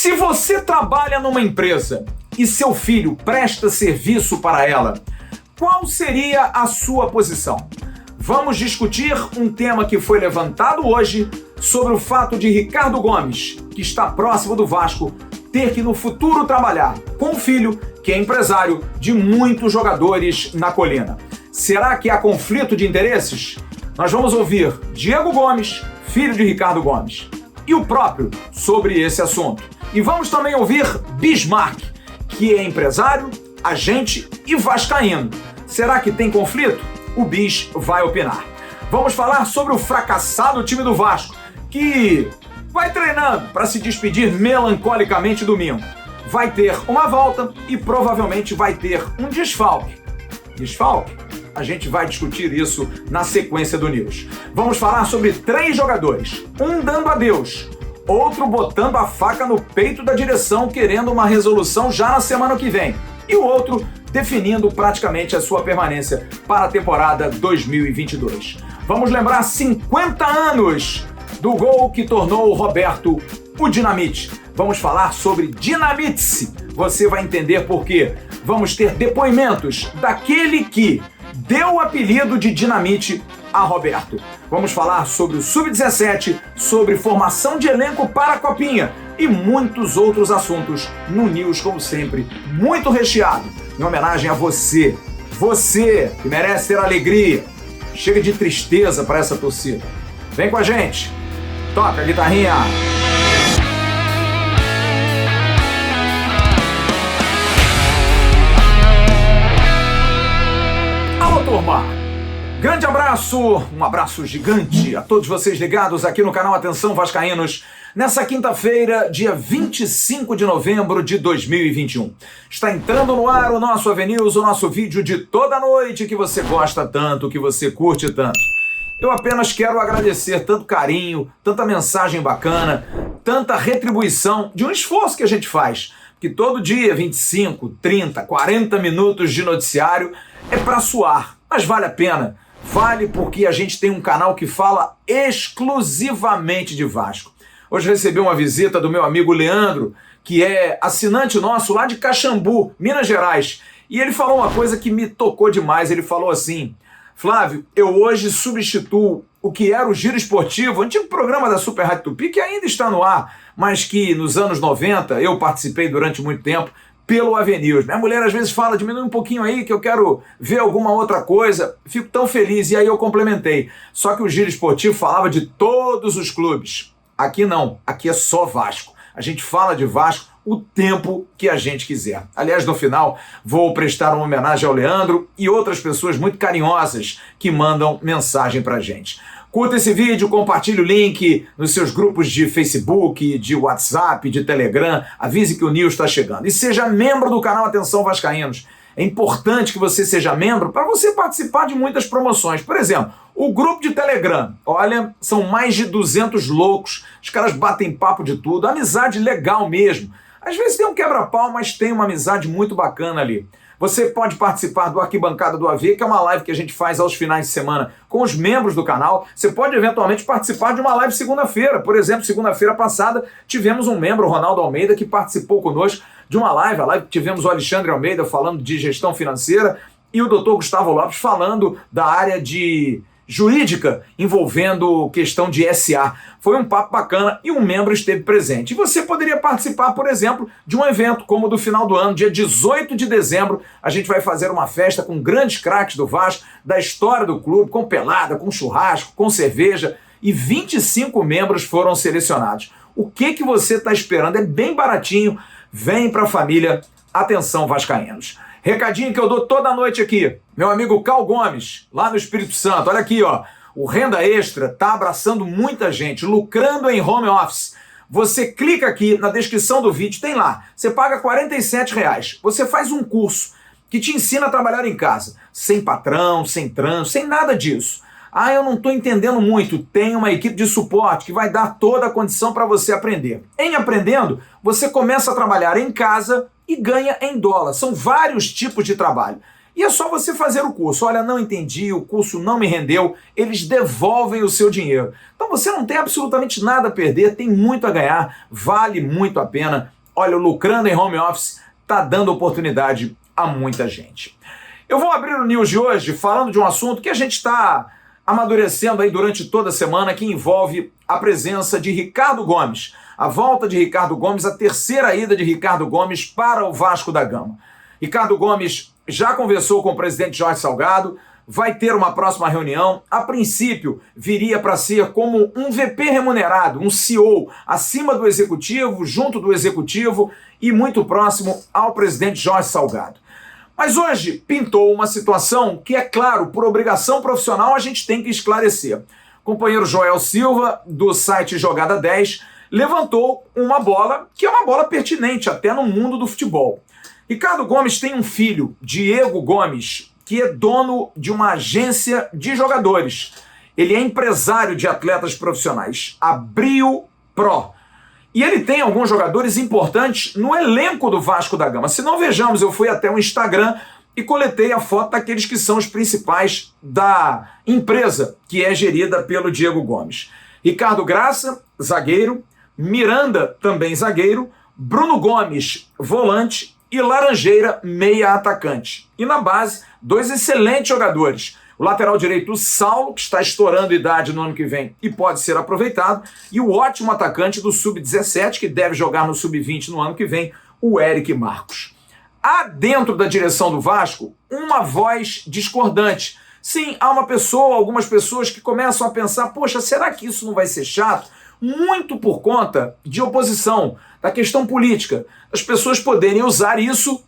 Se você trabalha numa empresa e seu filho presta serviço para ela, qual seria a sua posição? Vamos discutir um tema que foi levantado hoje sobre o fato de Ricardo Gomes, que está próximo do Vasco, ter que no futuro trabalhar com o filho, que é empresário de muitos jogadores na Colina. Será que há conflito de interesses? Nós vamos ouvir Diego Gomes, filho de Ricardo Gomes, e o próprio sobre esse assunto. E vamos também ouvir Bismarck, que é empresário, agente e vascaíno. Será que tem conflito? O Bis vai opinar. Vamos falar sobre o fracassado time do Vasco, que vai treinando para se despedir melancolicamente domingo. Vai ter uma volta e provavelmente vai ter um desfalque. Desfalque? A gente vai discutir isso na sequência do News. Vamos falar sobre 3 jogadores, um dando adeus, outro botando a faca no peito da direção querendo uma resolução já na semana que vem, e o outro definindo praticamente a sua permanência para a temporada 2022. Vamos lembrar 50 anos do gol que tornou o Roberto o Dinamite. Vamos falar sobre Dinamite-se. Você vai entender por quê. Vamos ter depoimentos daquele que deu o apelido de Dinamite a Roberto. Vamos falar sobre o Sub-17, sobre formação de elenco para a Copinha e muitos outros assuntos no News, como sempre, muito recheado, em homenagem a você. Você que merece ter alegria. Chega de tristeza para essa torcida. Vem com a gente. Toca a guitarrinha. Alô, turma! Grande abraço, um abraço gigante a todos vocês ligados aqui no canal Atenção Vascaínos, nessa quinta-feira, dia 25 de novembro de 2021. Está entrando no ar o nosso AVNews, o nosso vídeo de toda noite que você gosta tanto, que você curte tanto. Eu apenas quero agradecer tanto carinho, tanta mensagem bacana, tanta retribuição de um esforço que a gente faz. Que todo dia, 25, 30, 40 minutos de noticiário é para suar, mas vale a pena. Vale porque a gente tem um canal que fala exclusivamente de Vasco. Hoje recebi uma visita do meu amigo Leandro, que é assinante nosso lá de Caxambu, Minas Gerais. E ele falou uma coisa que me tocou demais. Ele falou assim: Flávio, eu hoje substituo o que era o Giro Esportivo, antigo programa da Super Rádio Tupi, que ainda está no ar, mas que nos anos 90 eu participei durante muito tempo, pelo AVNews. Minha mulher às vezes fala, diminui um pouquinho aí que eu quero ver alguma outra coisa. Fico tão feliz. E aí eu complementei. Só que o Giro Esportivo falava de todos os clubes. Aqui não. Aqui é só Vasco. A gente fala de Vasco o tempo que a gente quiser. Aliás, no final, vou prestar uma homenagem ao Leandro e outras pessoas muito carinhosas que mandam mensagem pra gente. Curta esse vídeo, compartilhe o link nos seus grupos de Facebook, de WhatsApp, de Telegram, avise que o News está chegando. E seja membro do canal Atenção Vascaínos. É importante que você seja membro para você participar de muitas promoções. Por exemplo, o grupo de Telegram. Olha, são mais de 200 loucos, os caras batem papo de tudo, amizade legal mesmo. Às vezes tem um quebra-pau, mas tem uma amizade muito bacana ali. Você pode participar do Arquibancada do AV, que é uma live que a gente faz aos finais de semana com os membros do canal. Você pode eventualmente participar de uma live segunda-feira. Por exemplo, segunda-feira passada tivemos um membro, o Ronaldo Almeida, que participou conosco de uma live. A live tivemos o Alexandre Almeida falando de gestão financeira e o Dr. Gustavo Lopes falando da área de jurídica envolvendo questão de SA. Foi um papo bacana e um membro esteve presente. E você poderia participar, por exemplo, de um evento como o do final do ano, dia 18 de dezembro, a gente vai fazer uma festa com grandes craques do Vasco, da história do clube, com pelada, com churrasco, com cerveja, e 25 membros foram selecionados. O que você está esperando? É bem baratinho, vem para a família Atenção Vascaínos. Recadinho que eu dou toda noite aqui. Meu amigo Cal Gomes, lá no Espírito Santo. Olha aqui, ó. O Renda Extra tá abraçando muita gente, lucrando em home office. Você clica aqui na descrição do vídeo, tem lá. Você paga R$47. Você faz um curso que te ensina a trabalhar em casa. Sem patrão, sem trânsito, sem nada disso. Ah, eu não estou entendendo muito. Tem uma equipe de suporte que vai dar toda a condição para você aprender. Em aprendendo, você começa a trabalhar em casa e ganha em dólar. São vários tipos de trabalho. E é só você fazer o curso. Olha, não entendi, o curso não me rendeu, eles devolvem o seu dinheiro. Então você não tem absolutamente nada a perder, tem muito a ganhar, vale muito a pena. olha, lucrando em home office, está dando oportunidade a muita gente. Eu vou abrir o News de hoje falando de um assunto que a gente está amadurecendo aí durante toda a semana, que envolve a presença de Ricardo Gomes, a volta de Ricardo Gomes, a terceira ida de Ricardo Gomes para o Vasco da Gama. Ricardo Gomes já conversou com o presidente Jorge Salgado, vai ter uma próxima reunião. A princípio, viria para ser como um VP remunerado, um CEO, acima do executivo, junto do executivo e muito próximo ao presidente Jorge Salgado. Mas hoje pintou uma situação que, é claro, por obrigação profissional, a gente tem que esclarecer. O companheiro Joel Silva, do site Jogada 10, levantou uma bola que é uma bola pertinente até no mundo do futebol. Ricardo Gomes tem um filho, Diego Gomes, que é dono de uma agência de jogadores. Ele é empresário de atletas profissionais, a Brio Pro. E ele tem alguns jogadores importantes no elenco do Vasco da Gama. Se não, vejamos, eu fui até o Instagram e coletei a foto daqueles que são os principais da empresa, que é gerida pelo Diego Gomes. Ricardo Graça, zagueiro, Miranda, também zagueiro, Bruno Gomes, volante, e Laranjeira, meia atacante. E na base, dois excelentes jogadores. O lateral direito, o Saulo, que está estourando idade no ano que vem e pode ser aproveitado, e o ótimo atacante do Sub-17, que deve jogar no Sub-20 no ano que vem, o Eric Marcos. Há dentro da direção do Vasco uma voz discordante. Sim, há uma pessoa, algumas pessoas que começam a pensar, poxa, será que isso não vai ser chato? Muito por conta de oposição, da questão política, as pessoas poderem usar isso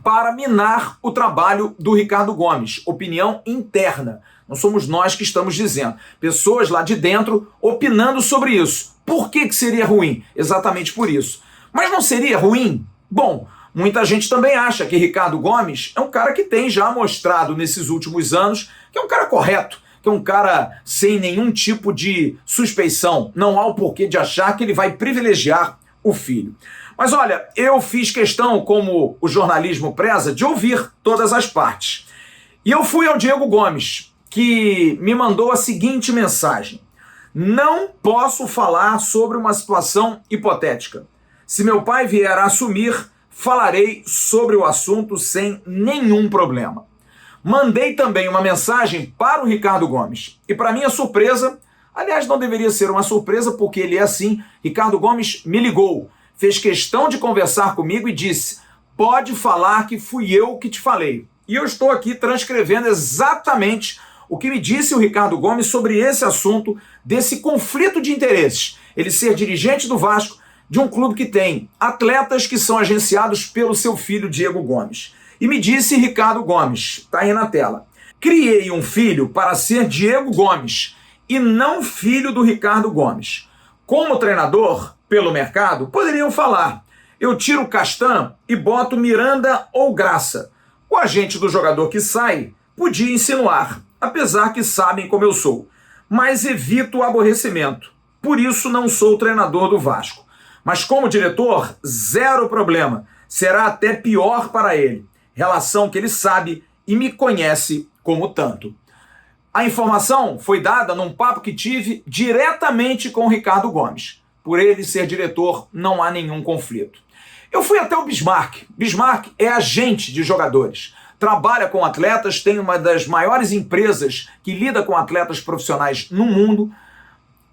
para minar o trabalho do Ricardo Gomes. Opinião interna. Não somos nós que estamos dizendo. Pessoas lá de dentro opinando sobre isso. Por que seria ruim? Exatamente por isso. Mas não seria ruim? Bom, muita gente também acha que Ricardo Gomes é um cara que tem já mostrado nesses últimos anos que é um cara correto, que é um cara sem nenhum tipo de suspeição. Não há o porquê de achar que ele vai privilegiar o filho. Mas olha, eu fiz questão, como o jornalismo preza, de ouvir todas as partes. E eu fui ao Diego Gomes, que me mandou a seguinte mensagem: não posso falar sobre uma situação hipotética. Se meu pai vier a assumir, falarei sobre o assunto sem nenhum problema. Mandei também uma mensagem para o Ricardo Gomes. E para minha surpresa, aliás, não deveria ser uma surpresa porque ele é assim, Ricardo Gomes me ligou, fez questão de conversar comigo e disse: pode falar que fui eu que te falei. E eu estou aqui transcrevendo exatamente o que me disse o Ricardo Gomes sobre esse assunto, desse conflito de interesses. Ele ser dirigente do Vasco, de um clube que tem atletas que são agenciados pelo seu filho Diego Gomes. E me disse Ricardo Gomes, está aí na tela: criei um filho para ser Diego Gomes e não filho do Ricardo Gomes. Como treinador, pelo mercado, poderiam falar: eu tiro o Castan e boto Miranda ou Graça. O agente do jogador que sai podia insinuar, apesar que sabem como eu sou. Mas evito o aborrecimento. Por isso não sou treinador do Vasco. Mas como diretor, zero problema. Será até pior para ele. Relação que ele sabe e me conhece como tanto. A informação foi dada num papo que tive diretamente com o Ricardo Gomes. Por ele ser diretor, não há nenhum conflito. Eu fui até o Bismarck. Bismarck é agente de jogadores. Trabalha com atletas, tem uma das maiores empresas que lida com atletas profissionais no mundo.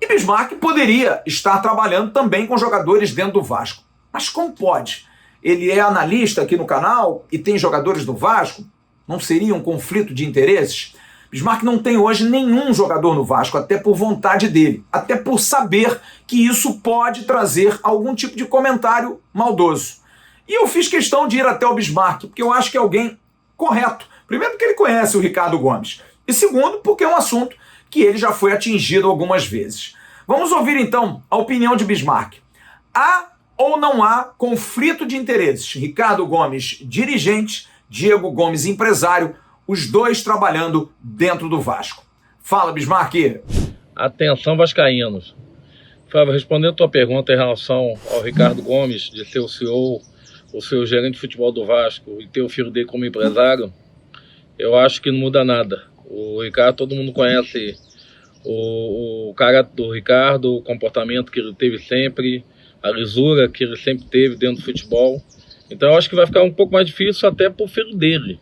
E Bismarck poderia estar trabalhando também com jogadores dentro do Vasco. Mas como pode? Ele é analista aqui no canal e tem jogadores do Vasco? Não seria um conflito de interesses? Bismarck não tem hoje nenhum jogador no Vasco, até por vontade dele, até por saber que isso pode trazer algum tipo de comentário maldoso. E eu fiz questão de ir até o Bismarck, porque eu acho que é alguém correto. Primeiro, porque ele conhece o Ricardo Gomes. E segundo, porque é um assunto que ele já foi atingido algumas vezes. Vamos ouvir então a opinião de Bismarck. Há ou não há conflito de interesses? Ricardo Gomes, dirigente, Diego Gomes, empresário, os dois trabalhando dentro do Vasco. Fala, Bismarck. Atenção, vascaínos. Fábio, respondendo a tua pergunta em relação ao Ricardo Gomes, de ser o CEO, o seu gerente de futebol do Vasco e ter o filho dele como empresário, eu acho que não muda nada. O Ricardo, todo mundo conhece o cara do Ricardo, o comportamento que ele teve sempre, a lisura que ele sempre teve dentro do futebol. Então eu acho que vai ficar um pouco mais difícil até pro filho dele.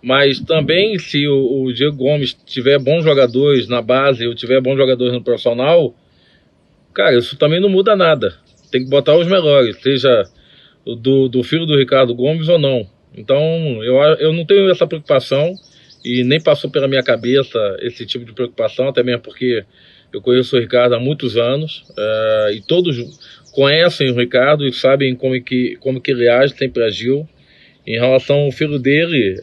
Mas também, se o Diego Gomes tiver bons jogadores na base ou tiver bons jogadores no profissional, cara, isso também não muda nada. Tem que botar os melhores, seja do filho do Ricardo Gomes ou não. Então eu não tenho essa preocupação e nem passou pela minha cabeça esse tipo de preocupação, até mesmo porque eu conheço o Ricardo há muitos anos, e todos conhecem o Ricardo e sabem como que ele age, sempre agiu. Em relação ao filho dele,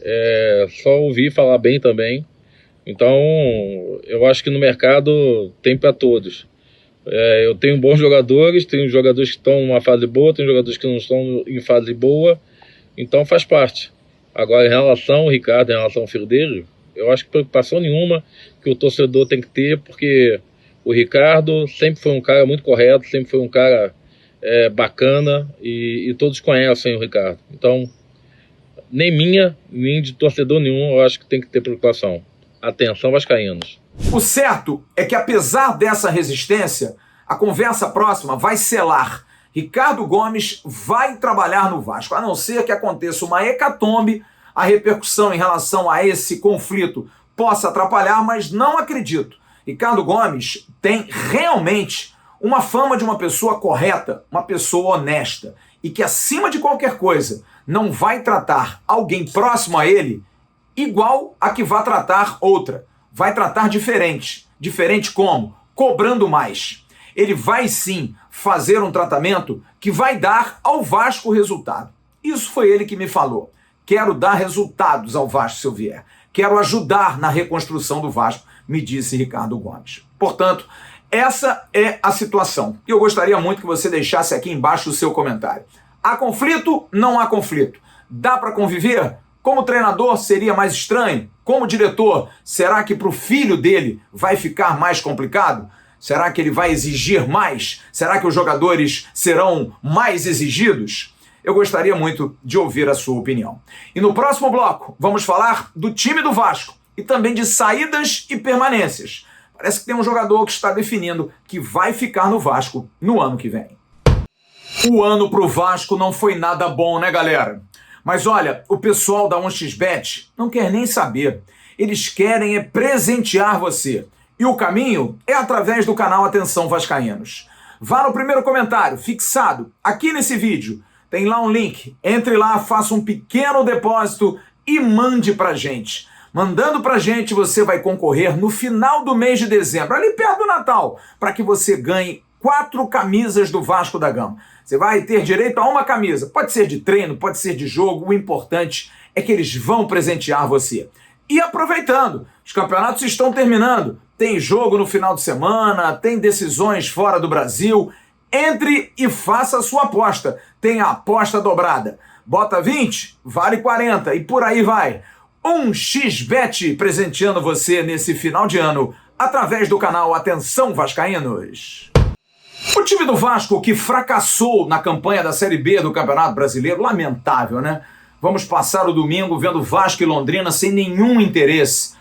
só ouvi falar bem também. Então, eu acho que no mercado tem para todos. Eu tenho bons jogadores, tenho jogadores que estão numa fase boa, tenho jogadores que não estão em fase boa, então faz parte. Agora, em relação ao Ricardo, em relação ao filho dele, eu acho que preocupação nenhuma que o torcedor tem que ter, porque o Ricardo sempre foi um cara muito correto, sempre foi um cara bacana, e todos conhecem o Ricardo. Então, nem minha, nem de torcedor nenhum, eu acho que tem que ter preocupação. Atenção, vascaínos. O certo é que, apesar dessa resistência, a conversa próxima vai selar. Ricardo Gomes vai trabalhar no Vasco, a não ser que aconteça uma hecatombe, a repercussão em relação a esse conflito possa atrapalhar, mas não acredito. Ricardo Gomes tem realmente uma fama de uma pessoa correta, uma pessoa honesta, e que, acima de qualquer coisa, não vai tratar alguém próximo a ele igual a que vai tratar outra. Vai tratar diferente. Diferente como? Cobrando mais. Ele vai sim fazer um tratamento que vai dar ao Vasco resultado. Isso foi ele que me falou. Quero dar resultados ao Vasco se eu vier. Quero ajudar na reconstrução do Vasco, me disse Ricardo Gomes. Portanto, essa é a situação. E eu gostaria muito que você deixasse aqui embaixo o seu comentário. Há conflito? Não há conflito. Dá para conviver? Como treinador seria mais estranho? Como diretor, será que para o filho dele vai ficar mais complicado? Será que ele vai exigir mais? Será que os jogadores serão mais exigidos? Eu gostaria muito de ouvir a sua opinião. E no próximo bloco, vamos falar do time do Vasco e também de saídas e permanências. Parece que tem um jogador que está definindo que vai ficar no Vasco no ano que vem. O ano pro Vasco não foi nada bom, né, galera? Mas olha, o pessoal da 1xBet não quer nem saber. Eles querem presentear você. E o caminho é através do canal Atenção Vascaínos. Vá no primeiro comentário, fixado, aqui nesse vídeo. Tem lá um link. Entre lá, faça um pequeno depósito e mande pra gente. Mandando pra gente, você vai concorrer no final do mês de dezembro, ali perto do Natal, para que você ganhe 4 camisas do Vasco da Gama. Você vai ter direito a uma camisa. Pode ser de treino, pode ser de jogo. O importante é que eles vão presentear você. E aproveitando, os campeonatos estão terminando. Tem jogo no final de semana, tem decisões fora do Brasil. Entre e faça a sua aposta. Tem a aposta dobrada. Bota 20, vale 40 e por aí vai. 1xBet presenteando você nesse final de ano através do canal Atenção Vascaínos. O time do Vasco, que fracassou na campanha da Série B do Campeonato Brasileiro, lamentável, né? Vamos passar o domingo vendo Vasco e Londrina sem nenhum interesse.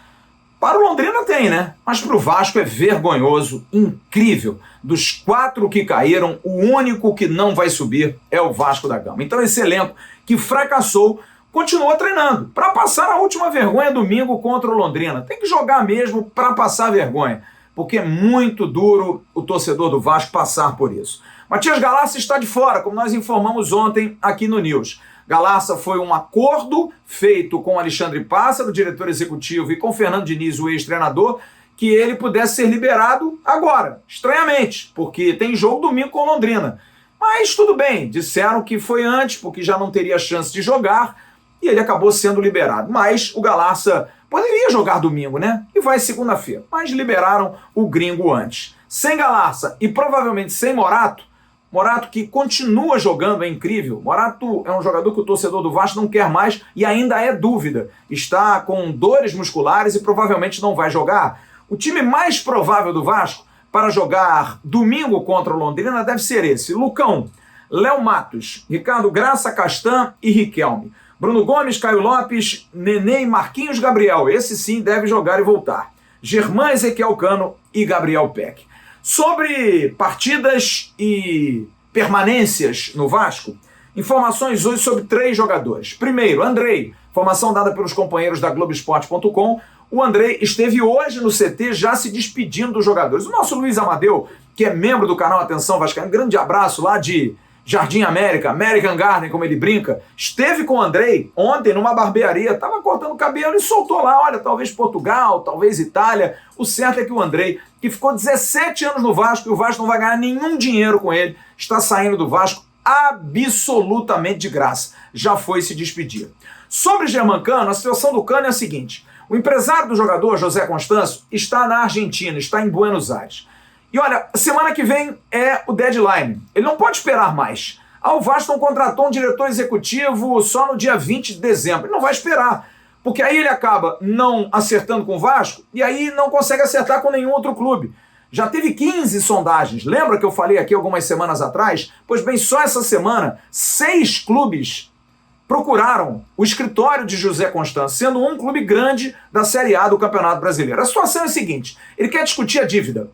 Para o Londrina tem, né? Mas para o Vasco é vergonhoso, incrível. Dos 4 que caíram, o único que não vai subir é o Vasco da Gama. Então esse elenco que fracassou continua treinando para passar a última vergonha domingo contra o Londrina. Tem que jogar mesmo para passar vergonha, porque é muito duro o torcedor do Vasco passar por isso. Matias Galarça está de fora, como nós informamos ontem aqui no News. Galarça foi um acordo feito com Alexandre Pássaro, diretor executivo, e com Fernando Diniz, o ex-treinador, que ele pudesse ser liberado agora, estranhamente, porque tem jogo domingo com Londrina. Mas tudo bem, disseram que foi antes, porque já não teria chance de jogar, e ele acabou sendo liberado. Mas o Galarça poderia jogar domingo, né? E vai segunda-feira. Mas liberaram o gringo antes. Sem Galarça e provavelmente sem Morato, Morato que continua jogando, é incrível. Morato é um jogador que o torcedor do Vasco não quer mais e ainda é dúvida. Está com dores musculares e provavelmente não vai jogar. O time mais provável do Vasco para jogar domingo contra o Londrina deve ser esse. Lucão, Léo Matos, Ricardo Graça, Castan e Riquelme. Bruno Gomes, Caio Lopes, Nenê e Marquinhos Gabriel. Esse sim deve jogar e voltar. Germán, Ezequiel Cano e Gabriel Peck. Sobre partidas e permanências no Vasco? Informações hoje sobre 3 jogadores. Primeiro, Andrei, informação dada pelos companheiros da Globoesporte.com. O Andrei esteve hoje no CT já se despedindo dos jogadores. O nosso Luiz Amadeu, que é membro do canal Atenção Vascaíno, grande abraço lá de Jardim América, American Garden, como ele brinca, esteve com o Andrei ontem numa barbearia, estava cortando o cabelo e soltou lá, olha, talvez Portugal, talvez Itália. O certo é que o Andrei, que ficou 17 anos no Vasco e o Vasco não vai ganhar nenhum dinheiro com ele, está saindo do Vasco absolutamente de graça. Já foi se despedir. Sobre Germancano, a situação do Cano é a seguinte: o empresário do jogador, José Constâncio, está na Argentina, está em Buenos Aires. E olha, semana que vem é o deadline. Ele não pode esperar mais. O Vasco não contratou um diretor executivo só no dia 20 de dezembro. Ele não vai esperar, porque aí ele acaba não acertando com o Vasco e aí não consegue acertar com nenhum outro clube. Já teve 15 sondagens. Lembra que eu falei aqui algumas semanas atrás? Pois bem, só essa semana, 6 clubes procuraram o escritório de José Constâncio, sendo um clube grande da Série A do Campeonato Brasileiro. A situação é a seguinte: ele quer discutir a dívida.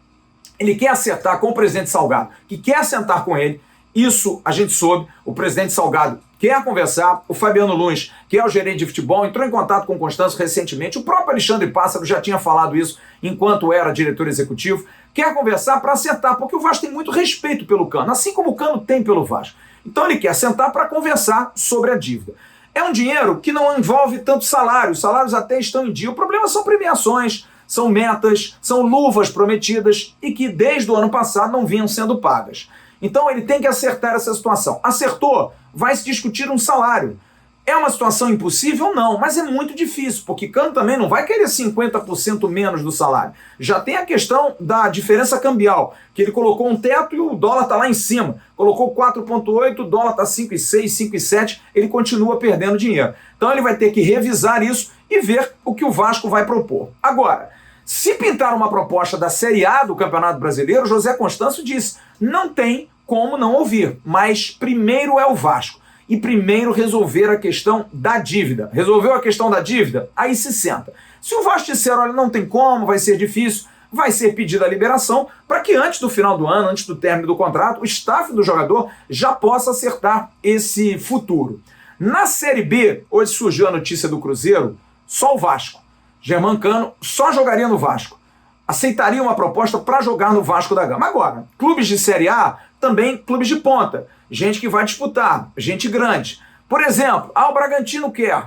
Ele quer acertar com o presidente Salgado, que quer sentar com ele. Isso a gente soube. O presidente Salgado quer conversar. O Fabiano Luiz, que é o gerente de futebol, entrou em contato com o Constâncio recentemente. O próprio Alexandre Pássaro já tinha falado isso enquanto era diretor executivo. Quer conversar para acertar, porque o Vasco tem muito respeito pelo Cano, assim como o Cano tem pelo Vasco. Então ele quer sentar para conversar sobre a dívida. É um dinheiro que não envolve tanto salário. Os salários até estão em dia. O problema são premiações, são metas, são luvas prometidas e que desde o ano passado não vinham sendo pagas. Então ele tem que acertar essa situação. Acertou, vai se discutir um salário. É uma situação impossível? Não, mas é muito difícil, porque Cano também não vai querer 50% menos do salário. Já tem a questão da diferença cambial, que ele colocou um teto e o dólar está lá em cima. Colocou 4,8, o dólar está 5,6, 5,7, ele continua perdendo dinheiro. Então ele vai ter que revisar isso e ver o que o Vasco vai propor. Agora, se pintar uma proposta da Série A do Campeonato Brasileiro, José Constâncio disse, não tem como não ouvir, mas primeiro é o Vasco. E primeiro resolver a questão da dívida. Resolveu a questão da dívida? Aí se senta. Se o Vasco disser, olha, não tem como, vai ser difícil, vai ser pedida a liberação para que antes do final do ano, antes do término do contrato, o staff do jogador já possa acertar esse futuro. Na Série B, hoje surgiu a notícia do Cruzeiro, só o Vasco. Germancano só jogaria no Vasco. Aceitaria uma proposta para jogar no Vasco da Gama. Agora, clubes de Série A, também clubes de ponta. Gente que vai disputar, gente grande. Por exemplo, o Bragantino quer.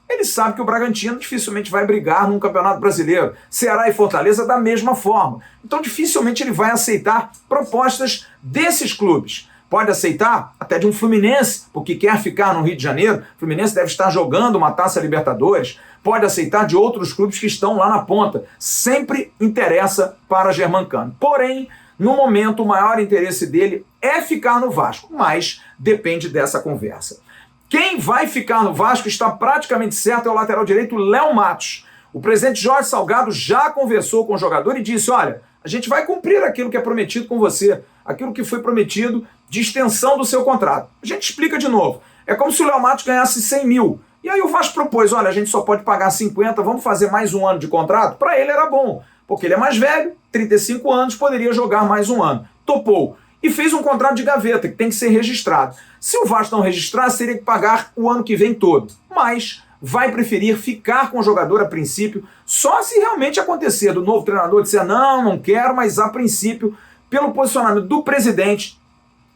Ele sabe que o Bragantino dificilmente vai brigar num Campeonato Brasileiro. Ceará e Fortaleza da mesma forma. Então dificilmente ele vai aceitar propostas desses clubes. Pode aceitar até de um Fluminense, porque quer ficar no Rio de Janeiro. O Fluminense deve estar jogando uma Taça Libertadores. Pode aceitar de outros clubes que estão lá na ponta. Sempre interessa para Germancano. Porém, no momento, o maior interesse dele é ficar no Vasco, mas depende dessa conversa. Quem vai ficar no Vasco está praticamente certo, é o lateral direito Léo Matos. O presidente Jorge Salgado já conversou com o jogador e disse, olha, a gente vai cumprir aquilo que é prometido com você, aquilo que foi prometido de extensão do seu contrato. A gente explica de novo. É como se o Léo Matos ganhasse 100 mil. E aí o Vasco propôs, olha, a gente só pode pagar 50, vamos fazer mais um ano de contrato? Para ele era bom, porque ele é mais velho, 35 anos, poderia jogar mais um ano. Topou. E fez um contrato de gaveta, que tem que ser registrado. Se o Vasco não registrar, seria que pagar o ano que vem todo. Mas vai preferir ficar com o jogador a princípio, só se realmente acontecer do novo treinador dizer, não quero, mas a princípio, pelo posicionamento do presidente,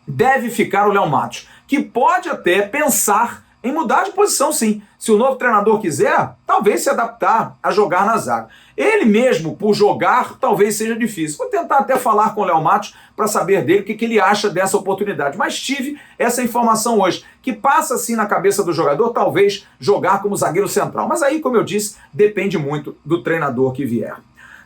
deve ficar o Léo Matos, que pode até pensar em mudar de posição, sim. Se o novo treinador quiser, talvez se adaptar a jogar na zaga. Ele mesmo, por jogar, talvez seja difícil. Vou tentar até falar com o Léo Matos para saber dele o que ele acha dessa oportunidade. Mas tive essa informação hoje, que passa assim na cabeça do jogador, talvez jogar como zagueiro central. Mas aí, como eu disse, depende muito do treinador que vier.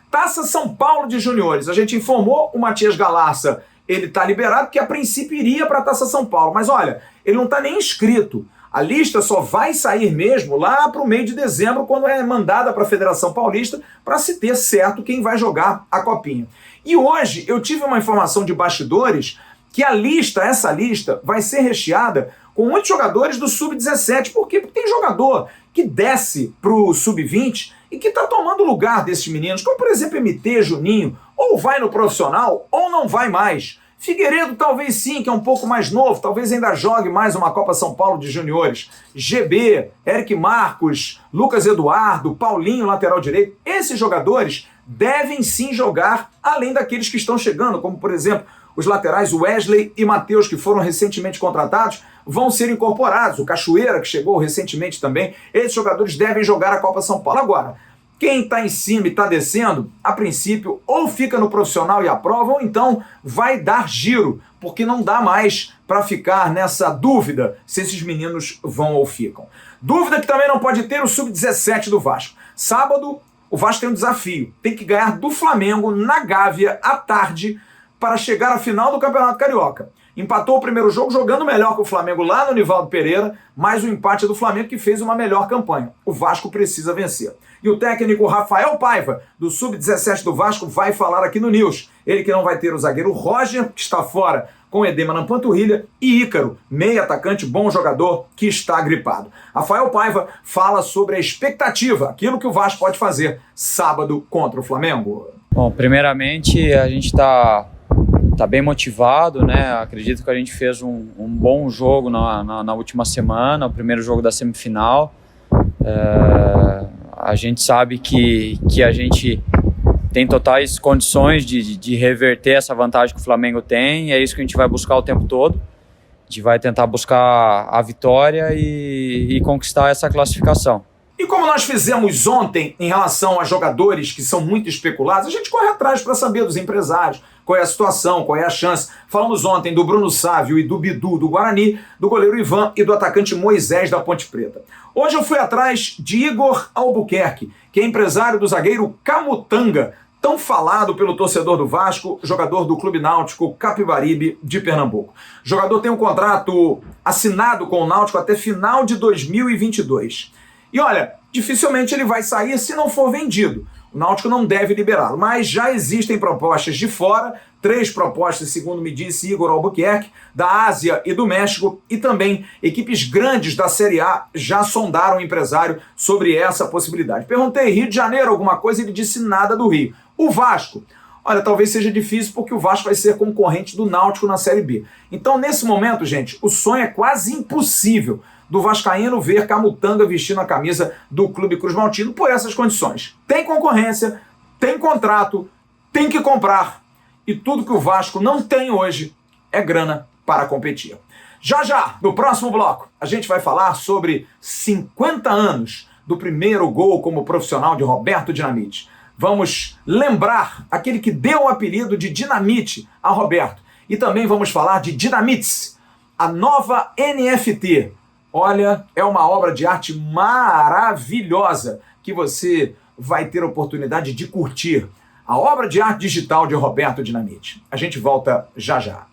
Taça São Paulo de Juniores. A gente informou o Matias Galarça, ele está liberado, que a princípio iria para a Taça São Paulo. Mas olha, ele não está nem inscrito. A lista só vai sair mesmo lá para o meio de dezembro, quando é mandada para a Federação Paulista, para se ter certo quem vai jogar a Copinha. E hoje eu tive uma informação de bastidores que essa lista, vai ser recheada com muitos jogadores do Sub-17. Por quê? Porque tem jogador que desce para o Sub-20 e que está tomando lugar desses meninos, como por exemplo MT, Juninho, ou vai no profissional ou não vai mais. Figueiredo talvez sim, que é um pouco mais novo, talvez ainda jogue mais uma Copa São Paulo de juniores. GB, Eric Marcos, Lucas Eduardo, Paulinho, lateral direito. Esses jogadores devem sim jogar além daqueles que estão chegando, como por exemplo os laterais Wesley e Matheus, que foram recentemente contratados, vão ser incorporados. O Cachoeira, que chegou recentemente também. Esses jogadores devem jogar a Copa São Paulo. Agora, quem está em cima e está descendo, a princípio, ou fica no profissional e aprova, ou então vai dar giro, porque não dá mais para ficar nessa dúvida se esses meninos vão ou ficam. Dúvida que também não pode ter o Sub-17 do Vasco. Sábado, o Vasco tem um desafio. Tem que ganhar do Flamengo na Gávea à tarde para chegar à final do Campeonato Carioca. Empatou o primeiro jogo jogando melhor que o Flamengo lá no Nivaldo Pereira, mas o empate é do Flamengo que fez uma melhor campanha. O Vasco precisa vencer. E o técnico Rafael Paiva, do Sub-17 do Vasco, vai falar aqui no News. Ele que não vai ter o zagueiro Roger, que está fora com edema na panturrilha, e Ícaro, meio atacante, bom jogador, que está gripado. Rafael Paiva fala sobre a expectativa, aquilo que o Vasco pode fazer sábado contra o Flamengo. Bom, primeiramente a gente está bem motivado, né? Acredito que a gente fez um bom jogo na última semana, o primeiro jogo da semifinal. A gente sabe que a gente tem totais condições de reverter essa vantagem que o Flamengo tem, e é isso que a gente vai buscar o tempo todo. A gente vai tentar buscar a vitória e conquistar essa classificação. E como nós fizemos ontem em relação a jogadores que são muito especulados, a gente corre atrás para saber dos empresários, qual é a situação, qual é a chance. Falamos ontem do Bruno Sávio e do Bidu do Guarani, do goleiro Ivan e do atacante Moisés da Ponte Preta. Hoje eu fui atrás de Igor Albuquerque, que é empresário do zagueiro Camutanga, tão falado pelo torcedor do Vasco, jogador do Clube Náutico Capibaribe de Pernambuco. O jogador tem um contrato assinado com o Náutico até final de 2022. E olha, dificilmente ele vai sair se não for vendido. O Náutico não deve liberá-lo, mas já existem propostas de fora, 3 propostas, segundo me disse Igor Albuquerque, da Ásia e do México, e também equipes grandes da Série A já sondaram o empresário sobre essa possibilidade. Perguntei, Rio de Janeiro, alguma coisa? Ele disse nada do Rio. O Vasco? Olha, talvez seja difícil porque o Vasco vai ser concorrente do Náutico na Série B. Então, nesse momento, gente, o sonho é quase impossível do vascaíno ver Camutanga vestindo a camisa do Clube Cruz Maltino por essas condições. Tem concorrência, tem contrato, tem que comprar. E tudo que o Vasco não tem hoje é grana para competir. Já, no próximo bloco, a gente vai falar sobre 50 anos do primeiro gol como profissional de Roberto Dinamite. Vamos lembrar aquele que deu o apelido de Dinamite a Roberto. E também vamos falar de Dinamites, a nova NFT. Olha, é uma obra de arte maravilhosa que você vai ter a oportunidade de curtir. A obra de arte digital de Roberto Dinamite. A gente volta já.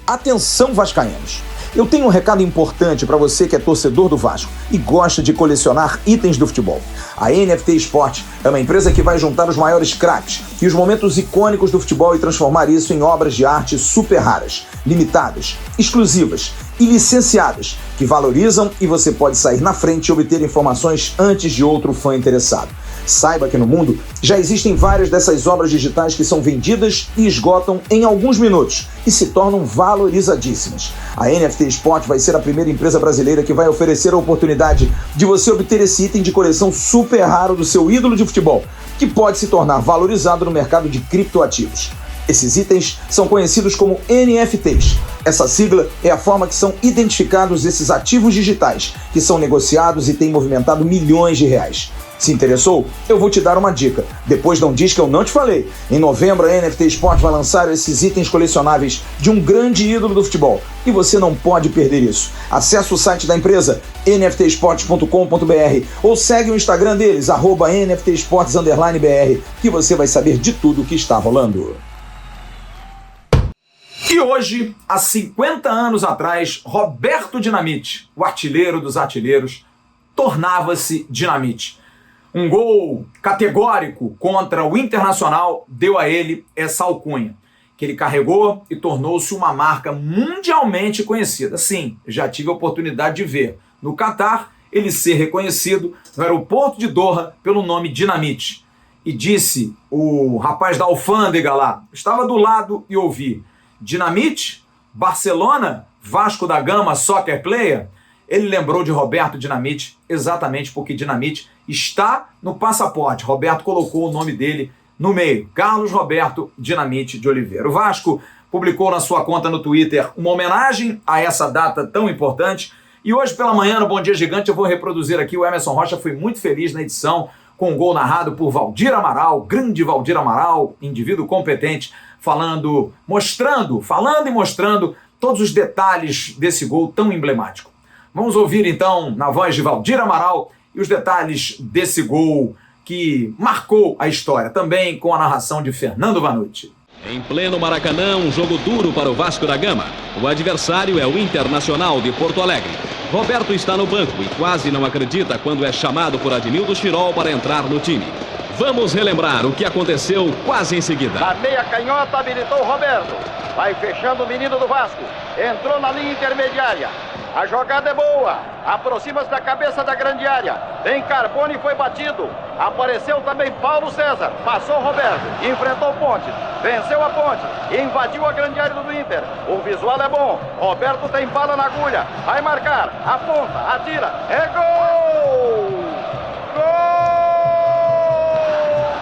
Atenção, vascaínos! Eu tenho um recado importante para você que é torcedor do Vasco e gosta de colecionar itens do futebol. A NFT Sport é uma empresa que vai juntar os maiores craques e os momentos icônicos do futebol e transformar isso em obras de arte super raras, limitadas, exclusivas e licenciadas, que valorizam e você pode sair na frente e obter informações antes de outro fã interessado. Saiba que no mundo já existem várias dessas obras digitais que são vendidas e esgotam em alguns minutos e se tornam valorizadíssimas. A NFT Sport vai ser a primeira empresa brasileira que vai oferecer a oportunidade de você obter esse item de coleção super raro do seu ídolo de futebol, que pode se tornar valorizado no mercado de criptoativos. Esses itens são conhecidos como NFTs. Essa sigla é a forma que são identificados esses ativos digitais, que são negociados e têm movimentado milhões de reais. Se interessou? Eu vou te dar uma dica. Depois não diz que eu não te falei. Em novembro, a NFT Sport vai lançar esses itens colecionáveis de um grande ídolo do futebol. E você não pode perder isso. Acesse o site da empresa, nftsports.com.br, ou segue o Instagram deles, @nftsports_br, que você vai saber de tudo o que está rolando. E hoje, há 50 anos atrás, Roberto Dinamite, o artilheiro dos artilheiros, tornava-se Dinamite. Um gol categórico contra o Internacional deu a ele essa alcunha, que ele carregou e tornou-se uma marca mundialmente conhecida. Sim, já tive a oportunidade de ver no Catar ele ser reconhecido no aeroporto de Doha pelo nome Dinamite. E disse o rapaz da alfândega lá, estava do lado e ouvi, Dinamite, Barcelona, Vasco da Gama, Soccer Player. Ele lembrou de Roberto Dinamite exatamente porque Dinamite está no passaporte. Roberto colocou o nome dele no meio. Carlos Roberto Dinamite de Oliveira. O Vasco publicou na sua conta no Twitter uma homenagem a essa data tão importante. E hoje pela manhã, no Bom Dia Gigante, eu vou reproduzir aqui. O Emerson Rocha foi muito feliz na edição, com um gol narrado por Valdir Amaral, grande Valdir Amaral, indivíduo competente, falando e mostrando todos os detalhes desse gol tão emblemático. Vamos ouvir então, na voz de Valdir Amaral, e os detalhes desse gol que marcou a história, também com a narração de Fernando Vanucci. Em pleno Maracanã, um jogo duro para o Vasco da Gama. O adversário é o Internacional de Porto Alegre. Roberto está no banco e quase não acredita quando é chamado por Admildo Chirol para entrar no time. Vamos relembrar o que aconteceu quase em seguida. Na meia canhota habilitou Roberto. Vai fechando o menino do Vasco. Entrou na linha intermediária. A jogada é boa. Aproxima-se da cabeça da grande área. Tem Carbone e foi batido. Apareceu também Paulo César. Passou Roberto. Enfrentou Pontes. Venceu a Ponte. Invadiu a grande área do Inter. O visual é bom. Roberto tem bala na agulha. Vai marcar. Aponta. Atira. É gol! Gol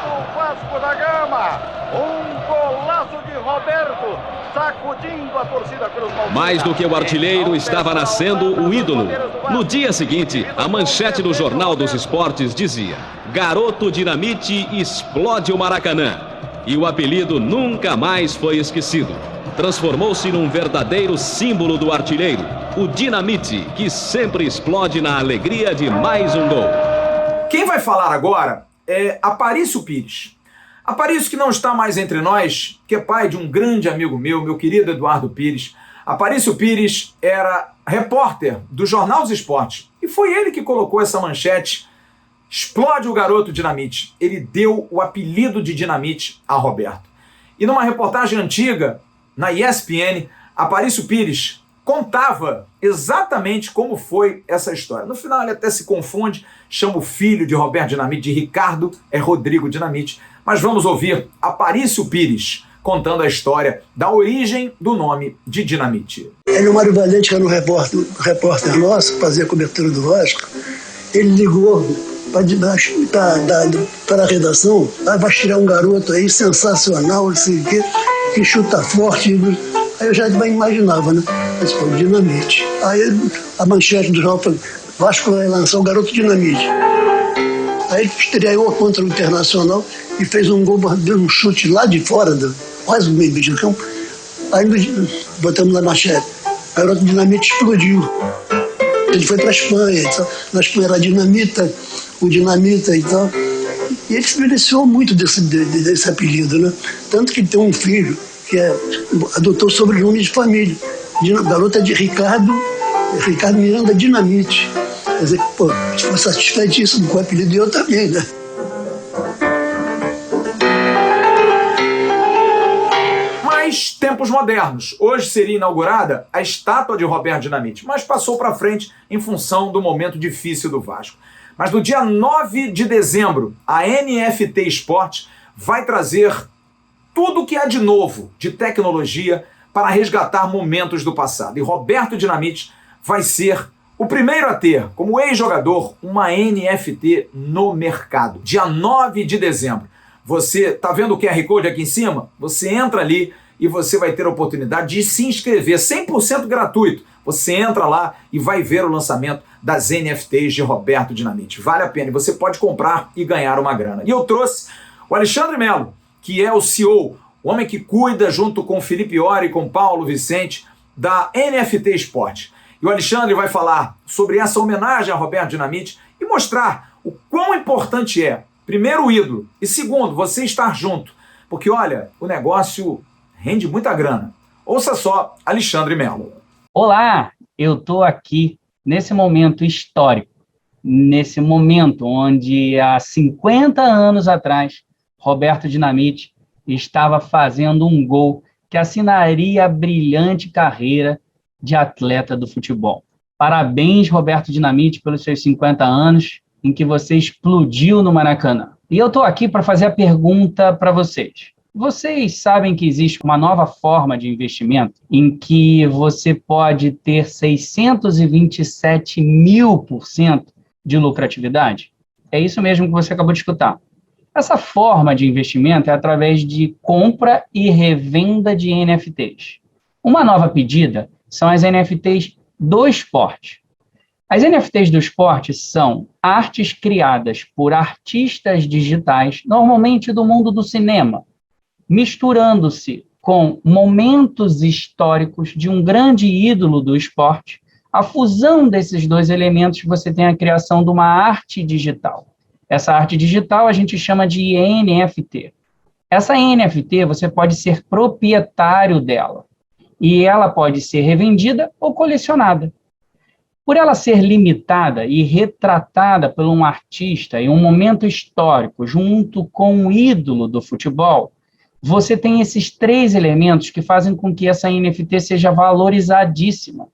do Vasco da Gama. Um golaço de Roberto, sacudindo a torcida Cruz Maltina. Mais do que o artilheiro, estava nascendo o ídolo. No dia seguinte, a manchete do Jornal dos Esportes dizia: Garoto Dinamite explode o Maracanã. E o apelido nunca mais foi esquecido. Transformou-se num verdadeiro símbolo do artilheiro, o Dinamite, que sempre explode na alegria de mais um gol. Quem vai falar agora é Aparício Pires. Aparício, que não está mais entre nós, que é pai de um grande amigo meu querido Eduardo Pires. Aparício Pires era repórter do Jornal dos Esportes e foi ele que colocou essa manchete: explode o garoto Dinamite. Ele deu o apelido de Dinamite a Roberto. E numa reportagem antiga, na ESPN, Aparício Pires contava exatamente como foi essa história. No final ele até se confunde, chama o filho de Roberto Dinamite de Ricardo, é Rodrigo Dinamite. Mas vamos ouvir Aparício Pires contando a história da origem do nome de Dinamite. Ele, o Mário Valente, que era um repórter nosso, fazia a cobertura do Vasco, ele ligou para a redação: vai tirar um garoto aí sensacional, não sei o quê, que chuta forte. Aí eu já imaginava, né? Mas foi o Dinamite. Aí a manchete do jornal foi: Vasco vai lançar o garoto Dinamite. Aí ele estreou contra o Internacional e fez um gol, deu um chute lá de fora, quase no meio do campo. Aí botamos na manchete: garoto Dinamite explodiu. Ele foi para a Espanha, então, na Espanha era o Dinamita e tal. E ele se beneficiou muito desse apelido, né? Tanto que tem um filho que adotou o sobrenome de família. Garota de Ricardo Miranda Dinamite. Quer dizer, pô, ficou satisfeitíssimo com o apelido e eu também, né? Mas tempos modernos. Hoje seria inaugurada a estátua de Roberto Dinamite, mas passou para frente em função do momento difícil do Vasco. Mas no dia 9 de dezembro, a NFT Esportes vai trazer tudo o que há de novo, de tecnologia, para resgatar momentos do passado. E Roberto Dinamite vai ser o primeiro a ter, como ex-jogador, uma NFT no mercado. Dia 9 de dezembro. Você tá vendo o QR Code aqui em cima? Você entra ali e você vai ter a oportunidade de se inscrever, 100% gratuito. Você entra lá e vai ver o lançamento das NFTs de Roberto Dinamite. Vale a pena e você pode comprar e ganhar uma grana. E eu trouxe o Alexandre Melo, que é o CEO, o homem que cuida, junto com o Felipe Ori e com Paulo Vicente, da NFT Esporte. E o Alexandre vai falar sobre essa homenagem a Roberto Dinamite e mostrar o quão importante é, primeiro, o ídolo, e segundo, você estar junto. Porque, olha, o negócio rende muita grana. Ouça só Alexandre Melo. Olá, eu estou aqui nesse momento histórico, nesse momento onde há 50 anos atrás, Roberto Dinamite estava fazendo um gol que assinaria a brilhante carreira de atleta do futebol. Parabéns, Roberto Dinamite, pelos seus 50 anos em que você explodiu no Maracanã. E eu estou aqui para fazer a pergunta para vocês. Vocês sabem que existe uma nova forma de investimento em que você pode ter 627.000% de lucratividade? É isso mesmo que você acabou de escutar. Essa forma de investimento é através de compra e revenda de NFTs. Uma nova pedida são as NFTs do esporte. As NFTs do esporte são artes criadas por artistas digitais, normalmente do mundo do cinema, misturando-se com momentos históricos de um grande ídolo do esporte. A fusão desses dois elementos, você tem a criação de uma arte digital. Essa arte digital a gente chama de NFT. Essa NFT, você pode ser proprietário dela, e ela pode ser revendida ou colecionada. Por ela ser limitada e retratada por um artista em um momento histórico, junto com um ídolo do futebol, você tem esses 3 elementos que fazem com que essa NFT seja valorizadíssima.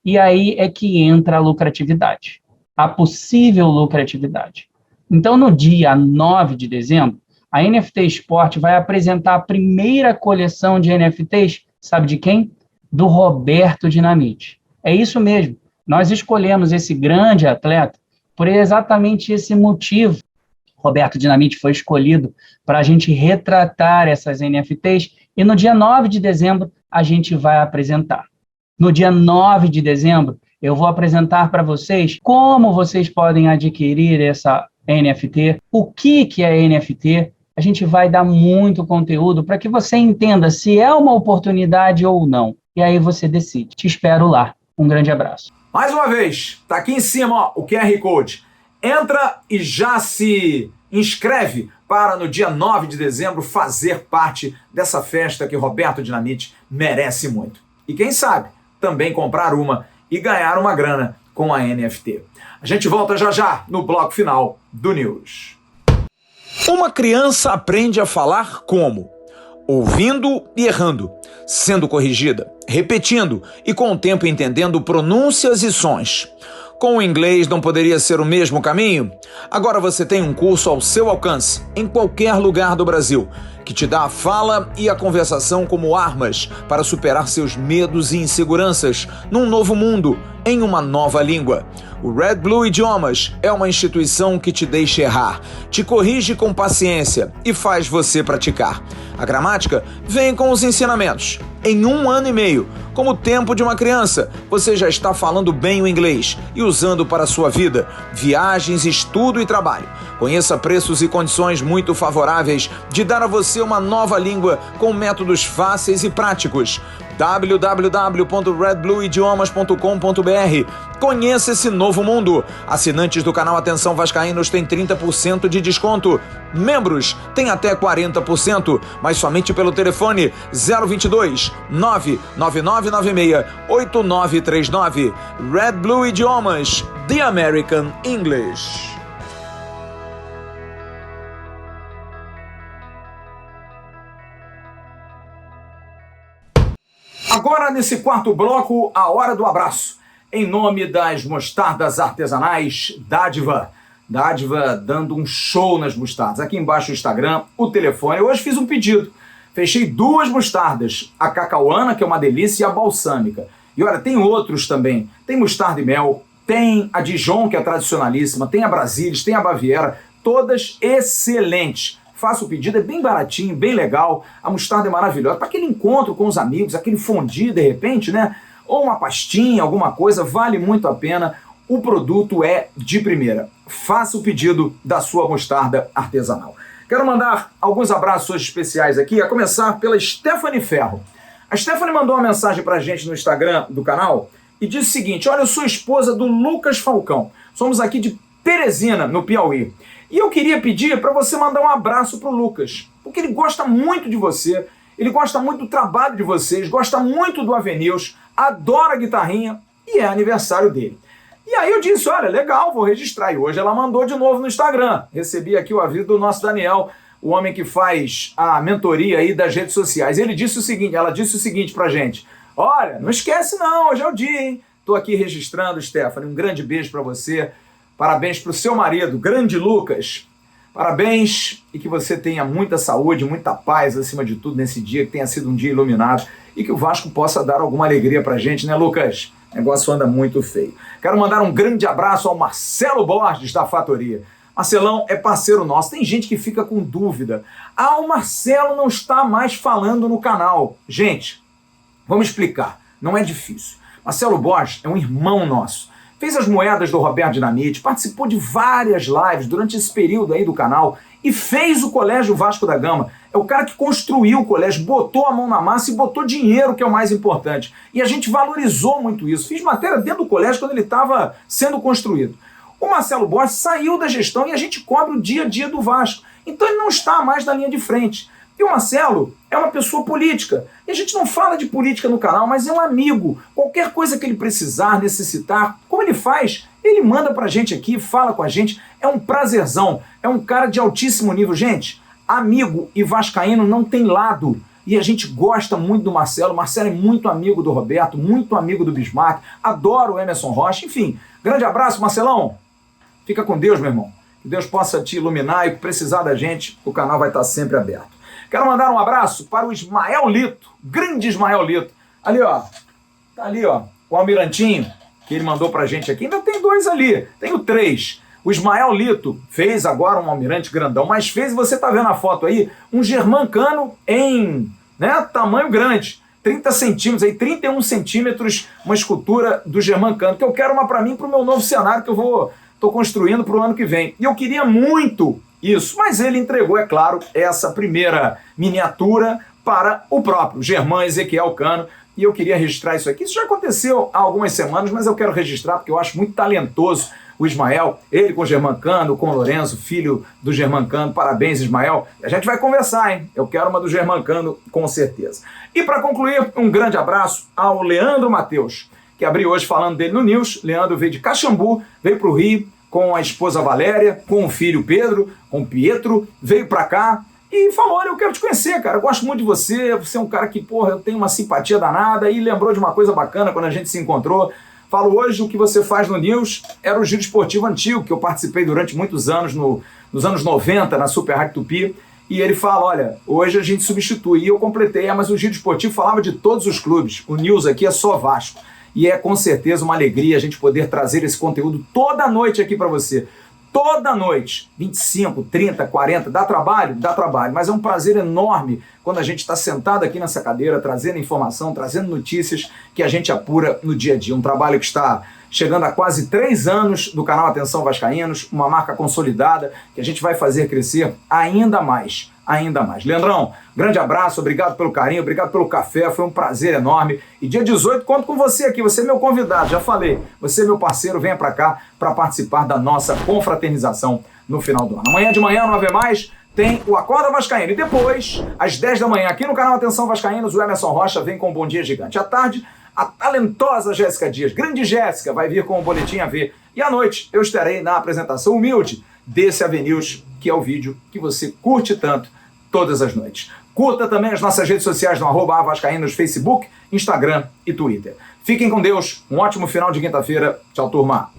E aí é que entra a lucratividade, a possível lucratividade. Então, no dia 9 de dezembro, a NFT Sport vai apresentar a primeira coleção de NFTs, sabe de quem? Do Roberto Dinamite. É isso mesmo. Nós escolhemos esse grande atleta por exatamente esse motivo. Roberto Dinamite foi escolhido para a gente retratar essas NFTs e no dia 9 de dezembro a gente vai apresentar. No dia 9 de dezembro eu vou apresentar para vocês como vocês podem adquirir essa NFT, o que é NFT. A gente vai dar muito conteúdo para que você entenda se é uma oportunidade ou não. E aí você decide. Te espero lá. Um grande abraço. Mais uma vez, tá aqui em cima, ó, o QR Code. Entra e já se inscreve para no dia 9 de dezembro fazer parte dessa festa que Roberto Dinamite merece muito. E quem sabe, também comprar uma e ganhar uma grana com a NFT. A gente volta já já no bloco final do News. Uma criança aprende a falar como? Ouvindo e errando, sendo corrigida, repetindo e com o tempo entendendo pronúncias e sons. Com o inglês não poderia ser o mesmo caminho? Agora você tem um curso ao seu alcance, em qualquer lugar do Brasil, que te dá a fala e a conversação como armas para superar seus medos e inseguranças num novo mundo, em uma nova língua. O Red Blue Idiomas é uma instituição que te deixa errar, te corrige com paciência e faz você praticar. A gramática vem com os ensinamentos. Em 1 ano e meio, como o tempo de uma criança, você já está falando bem o inglês e usando para a sua vida, viagens, estudo e trabalho. Conheça preços e condições muito favoráveis de dar a você uma nova língua com métodos fáceis e práticos. www.redblueidiomas.com.br. Conheça esse novo mundo. Assinantes do canal Atenção Vascaínos têm 30% de desconto. Membros têm até 40%, mas somente pelo telefone 022 99996 8939. Red Blue Idiomas, The American English. Agora, nesse quarto bloco, a hora do abraço. Em nome das mostardas artesanais Dádiva. Dádiva dando um show nas mostardas. Aqui embaixo o Instagram, o telefone. Eu hoje fiz um pedido. Fechei 2 mostardas. A cacauana, que é uma delícia, e a balsâmica. E olha, tem outros também. Tem mostarda e mel. Tem a Dijon, que é tradicionalíssima. Tem a Brasilis, tem a Baviera. Todas excelentes. Faça o pedido, é bem baratinho, bem legal. A mostarda é maravilhosa. Para aquele encontro com os amigos, aquele fondue de repente, né? Ou uma pastinha, alguma coisa, vale muito a pena. O produto é de primeira. Faça o pedido da sua mostarda artesanal. Quero mandar alguns abraços hoje especiais aqui, a começar pela Stephanie Ferro. A Stephanie mandou uma mensagem pra gente no Instagram do canal e disse o seguinte: olha, eu sou esposa do Lucas Falcão. Somos aqui de Teresina, no Piauí. E eu queria pedir para você mandar um abraço pro Lucas, porque ele gosta muito de você, ele gosta muito do trabalho de vocês, gosta muito do Avenews, adora a guitarrinha e é aniversário dele. E aí eu disse, olha, legal, vou registrar. E hoje ela mandou de novo no Instagram. Recebi aqui o aviso do nosso Daniel, o homem que faz a mentoria aí das redes sociais. Ela disse o seguinte pra gente: olha, não esquece não, hoje é o dia, hein? Tô aqui registrando, Stephanie, um grande beijo pra você. Parabéns pro seu marido, grande Lucas. Parabéns e que você tenha muita saúde, muita paz acima de tudo nesse dia, que tenha sido um dia iluminado e que o Vasco possa dar alguma alegria pra gente, né, Lucas? O negócio anda muito feio. Quero mandar um grande abraço ao Marcelo Borges da Fatoria. Marcelão é parceiro nosso. Tem gente que fica com dúvida. O Marcelo não está mais falando no canal. Gente, vamos explicar. Não é difícil. Marcelo Borges é um irmão nosso. Fez as moedas do Roberto Dinamite, participou de várias lives durante esse período aí do canal e fez o Colégio Vasco da Gama. É o cara que construiu o colégio, botou a mão na massa e botou dinheiro, que é o mais importante. E a gente valorizou muito isso. Fiz matéria dentro do colégio quando ele estava sendo construído. O Marcelo Borges saiu da gestão e a gente cobre o dia a dia do Vasco. Então ele não está mais na linha de frente. E o Marcelo é uma pessoa política. E a gente não fala de política no canal, mas é um amigo. Qualquer coisa que ele precisar, necessitar, como ele faz, ele manda pra gente aqui, fala com a gente. É um prazerzão. É um cara de altíssimo nível. Gente, amigo e vascaíno não tem lado. E a gente gosta muito do Marcelo. O Marcelo é muito amigo do Roberto, muito amigo do Bismarck. Adoro o Emerson Rocha. Enfim, grande abraço, Marcelão. Fica com Deus, meu irmão. Que Deus possa te iluminar e precisar da gente, o canal vai estar sempre aberto. Quero mandar um abraço para o Ismael Lito, grande Ismael Lito. Ali, ó, tá ali, ó, o almirantinho que ele mandou pra gente aqui. Ainda tem 2 ali, tenho 3. O Ismael Lito fez agora um almirante grandão, mas fez, você tá vendo a foto aí, um germancano em, né, tamanho grande. 30 centímetros, aí 31 centímetros, uma escultura do germancano, que eu quero uma pra mim, pro meu novo cenário que eu tô construindo pro ano que vem. E eu queria muito isso, mas ele entregou, é claro, essa primeira miniatura para o próprio Germán Ezequiel Cano, e eu queria registrar isso aqui. Isso já aconteceu há algumas semanas, mas eu quero registrar porque eu acho muito talentoso o Ismael, ele com o Germán Cano, com o Lourenço, filho do Germán Cano. Parabéns, Ismael. A gente vai conversar, hein? Eu quero uma do Germán Cano, com certeza. E para concluir, um grande abraço ao Leandro Matheus, que abriu hoje falando dele no News. Leandro veio de Caxambu, veio para o Rio, com a esposa Valéria, com o filho Pedro, com o Pietro, veio pra cá e falou, olha, eu quero te conhecer, cara, eu gosto muito de você é um cara que, porra, eu tenho uma simpatia danada, e lembrou de uma coisa bacana quando a gente se encontrou. Falo hoje, o que você faz no News era o Giro Esportivo antigo, que eu participei durante muitos anos, nos anos 90, na Super Rádio Tupi, e ele fala, olha, hoje a gente substitui, e eu completei, mas o Giro Esportivo falava de todos os clubes, o News aqui é só Vasco. E é com certeza uma alegria a gente poder trazer esse conteúdo toda noite aqui para você. Toda noite, 25, 30, 40, dá trabalho, mas é um prazer enorme quando a gente está sentado aqui nessa cadeira, trazendo informação, trazendo notícias que a gente apura no dia a dia. Um trabalho que está chegando a quase 3 anos do canal Atenção Vascaínos, uma marca consolidada que a gente vai fazer crescer ainda mais. Leandrão, grande abraço, obrigado pelo carinho, obrigado pelo café, foi um prazer enorme. E dia 18 conto com você aqui, você é meu convidado, já falei, você é meu parceiro, venha pra cá para participar da nossa confraternização no final do ano. Amanhã de manhã, 9h, tem o Acorda Vascaíno. E depois, às 10 da manhã, aqui no canal Atenção Vascaínos, o Emerson Rocha vem com um Bom Dia Gigante. À tarde, a talentosa Jéssica Dias, grande Jéssica, vai vir com o Boletim AV. E à noite, eu estarei na apresentação humilde desse AVNews, que é o vídeo que você curte tanto todas as noites. Curta também as nossas redes sociais no @avascaínos, Facebook, Instagram e Twitter. Fiquem com Deus, um ótimo final de quinta-feira. Tchau, turma.